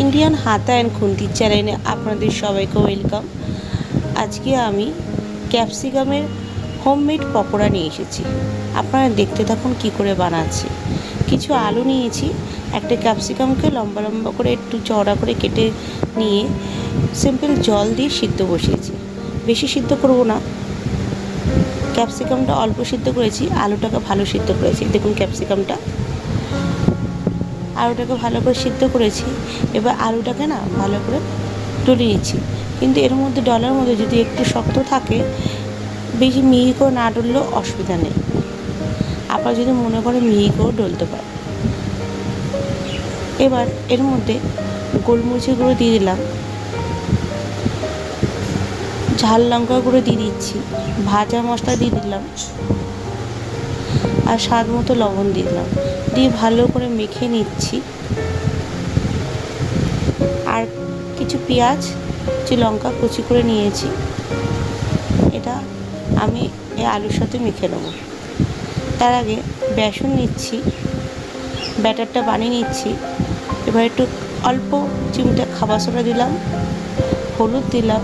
Indian হাতা and খুন্তি চ্যানেলে আপনাদের সবাইকে ওয়েলকাম। আজকে আমি ক্যাপসিকামের হোমমেড পকোড়া নিয়ে এসেছি। আপনারা দেখতে থাকুন কি করে বানাচ্ছি। কিছু আলু নিয়েছি, একটা ক্যাপসিকামকে লম্বা লম্বা করে একটু চওড়া করে কেটে নিয়ে সিম্পল জল দিয়ে সিদ্ধ বসিয়েছি। বেশি সিদ্ধ করব না, ক্যাপসিকামটা অল্প সিদ্ধ করেছি, আলুটাকে ভালো সিদ্ধ করেছি। দেখুন আলুটাকে ভালো করে সিদ্ধ করেছি। এবার আলুটাকে না ভালো করে ডলে নিচ্ছি, কিন্তু এর মধ্যে ডলার মধ্যে যদি একটু শক্ত থাকে, বেশি মিহি করে না ডললেও অসুবিধা নেই। আপনারা যদি মনে করেন মিহি করে ডলতে পারে। এবার এর মধ্যে গোলমরিচের গুঁড়ো দিয়ে দিলাম, ঝাল লঙ্কা গুঁড়ো দিয়ে দিচ্ছি, ভাজা মশলা দিয়ে দিলাম, আর স্বাদ মতো লবণ দিয়ে দিলাম, দিয়ে ভালো করে মেখে নিচ্ছি। আর কিছু পেঁয়াজ, কিছু লঙ্কা কুচি করে নিয়েছি, এটা আমি এই আলুর সাথে মেখে নেব। তার আগে বেসন নিচ্ছি, ব্যাটারটা বানিয়ে নিচ্ছি। এবার একটু অল্প চিমটা খাবার সোডা দিলাম, হলুদ দিলাম,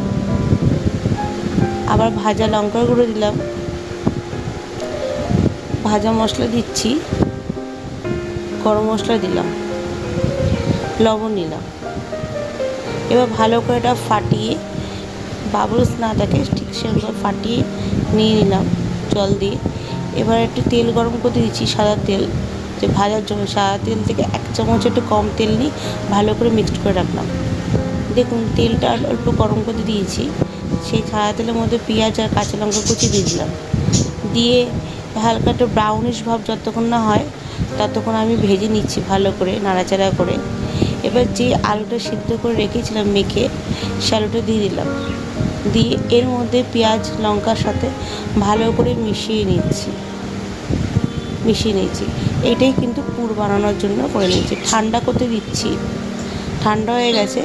আবার ভাজা লঙ্কার গুঁড়ো দিলাম, ভাজা মশলা দিচ্ছি, গরম মশলা দিলাম, লবণ দিলাম। এবার ভালো করে এটা ফাটিয়ে, বাবলস না থাকে ঠিক সেরকম ফাটিয়ে নিয়ে নিলাম জল দিয়ে। এবার একটু তেল গরম করতে দিচ্ছি, সাদা তেল, যে ভাজার জন্য সাদা তেল থেকে 1 চামচ একটু কম তেল নিয়ে ভালো করে মিক্সড করে রাখলাম। দেখুন তেলটা অল্প গরম করতে দিয়েছি, সেই সাদা তেলের মধ্যে পেঁয়াজ আর কাঁচা লঙ্কা কুচি দিয়ে দিলাম, দিয়ে হালকা একটু ব্রাউনিশ ভাব যতক্ষণ না হয় ততক্ষণ আমি ভেজে নিচ্ছি ভালো করে নাড়াচাড়া করে। এবার যে আলুটা সিদ্ধ করে রেখেছিলাম মেখে, সে আলুটা দিয়ে দিলাম, দিয়ে এর মধ্যে পেঁয়াজ লঙ্কার সাথে ভালো করে মিশিয়ে নিচ্ছি। এটাই কিন্তু পুর বানানোর জন্য করে নিচ্ছি, ঠান্ডা করতে দিচ্ছি। ঠান্ডা হয়ে গেছে।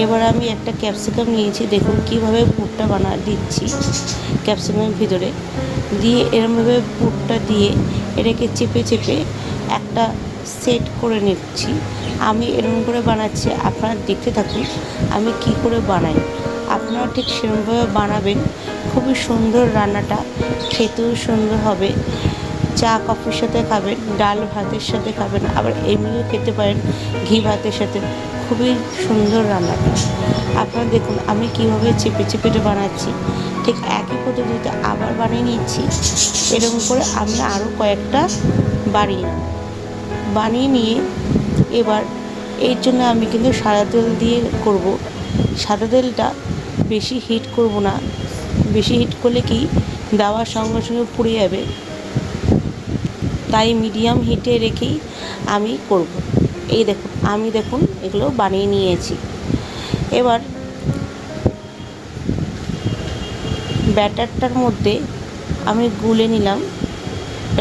এবার আমি একটা ক্যাপসিকাম নিয়েছি, দেখুন কীভাবে পুরটা দিচ্ছি ক্যাপসিকামের ভিতরে দিয়ে, এরমভাবে পুরটা দিয়ে এটাকে চেপে চেপে একটা সেট করে নিচ্ছি। আমি এরকম করে বানাচ্ছি, আপনারা দেখতে থাকুন আমি কি করে বানাই। আপনারা ঠিক সেরকমভাবে বানাবেন, খুবই সুন্দর রান্নাটা, খেতেও সুন্দর হবে। চা কফির সাথে খাবেন, ডাল ভাতের সাথে খাবেন, আবার এমনিও খেতে পারেন ঘি ভাতের সাথে। খুবই সুন্দর রান্নাটা। আপনারা দেখুন আমি কীভাবে চেপে চেপে বানাচ্ছি, ঠিক একই পদ্ধতিতে আবার বানিয়ে নিচ্ছি। এরকম করে আমি আরও কয়েকটা বানিয়ে নিয়ে এবার এর জন্য আমি কিন্তু সাদা তেল দিয়ে করব। সাদা তেলটা বেশি হিট করব না, বেশি হিট করলে কি দেওয়ার সঙ্গে সঙ্গে পুড়ে যাবে, তাই মিডিয়াম হিটে রেখেই আমি করব। দেখুন এগুলো বানিয়ে নিয়েছি। এবার ব্যাটারটার মধ্যে আমি গুলে নিলাম,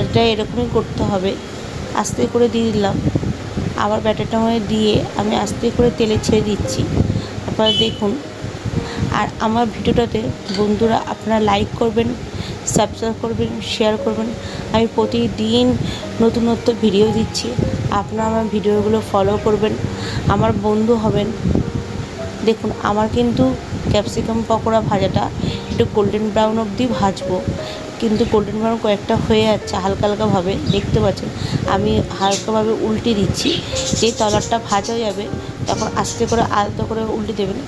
এটা এরকমই করতে হবে। আস্তে করে দিয়ে দিলাম, আবার ব্যাটারটার মধ্যে দিয়ে আমি আস্তে করে তেলে ছেড়ে দিচ্ছি। আপনারা দেখুন। আর আমার ভিডিওটাতে বন্ধুরা আপনারা লাইক করবেন, সাবস্ক্রাইব করবেন, শেয়ার করবেন। আমি প্রতিদিন নতুনত্ব ভিডিও দিচ্ছি, আপনারা আমার ভিডিওগুলো ফলো করবেন, আমার বন্ধু হবেন। দেখুন আমার কিন্তু ক্যাপসিকাম পকোড়া ভাজাটা একটু গোল্ডেন ব্রাউন অবধি ভাজবো, কিন্তু গোল্ডেন ব্রাউন কয়েকটা হয়ে যাচ্ছে হালকা হালকাভাবে, দেখতে পাচ্ছেন। আমি হালকাভাবে উল্টে দিচ্ছি, যে তলারটা ভাজা যাবে তখন আস্তে করে আলতো করে উল্টে দেবেন।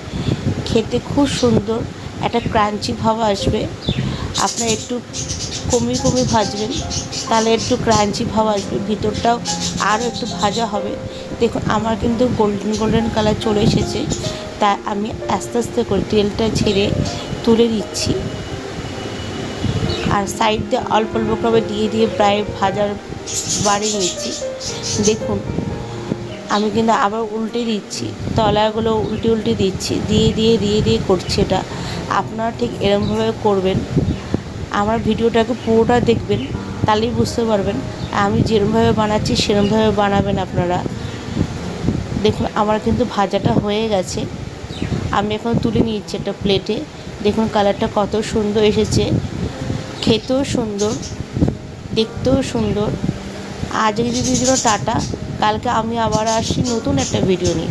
খেতে খুব সুন্দর একটা ক্রাঞ্চি ভাব আসবে। আপনারা একটু কমিয়ে ভাজবেন, তাহলে একটু ক্রাঞ্চি ভাব আসবে, ভিতরটাও আরও একটু ভাজা হবে। দেখুন আমার কিন্তু গোল্ডেন কালার চলে এসেছে, তাই আমি আস্তে আস্তে করে তেলটা ছেড়ে তুলে দিচ্ছি। আর সাইড দিয়ে অল্প অল্প করে দিয়ে প্রায় ভাজার বাড়িয়ে নিচ্ছি। দেখুন আমি কিন্তু আবার উল্টে দিচ্ছি, তলাগুলো উল্টে দিচ্ছি, দিয়ে করছি এটা। আপনারা ঠিক এরকমভাবে করবেন। আমার ভিডিওটাকে পুরোটা দেখবেন, তাহলেই বুঝতে পারবেন আমি যেরকমভাবে বানাচ্ছি সেরকমভাবে বানাবেন আপনারা। দেখুন আমার কিন্তু ভাজাটা হয়ে গেছে, আমি এখন তুলে নিচ্ছি একটা প্লেটে। দেখুন কালারটা কত সুন্দর এসেছে, খেতেও সুন্দর, দেখতেও সুন্দর। আজকে যদি টাটা, কালকে আমি আবার আসছি নতুন একটা ভিডিও নিয়ে।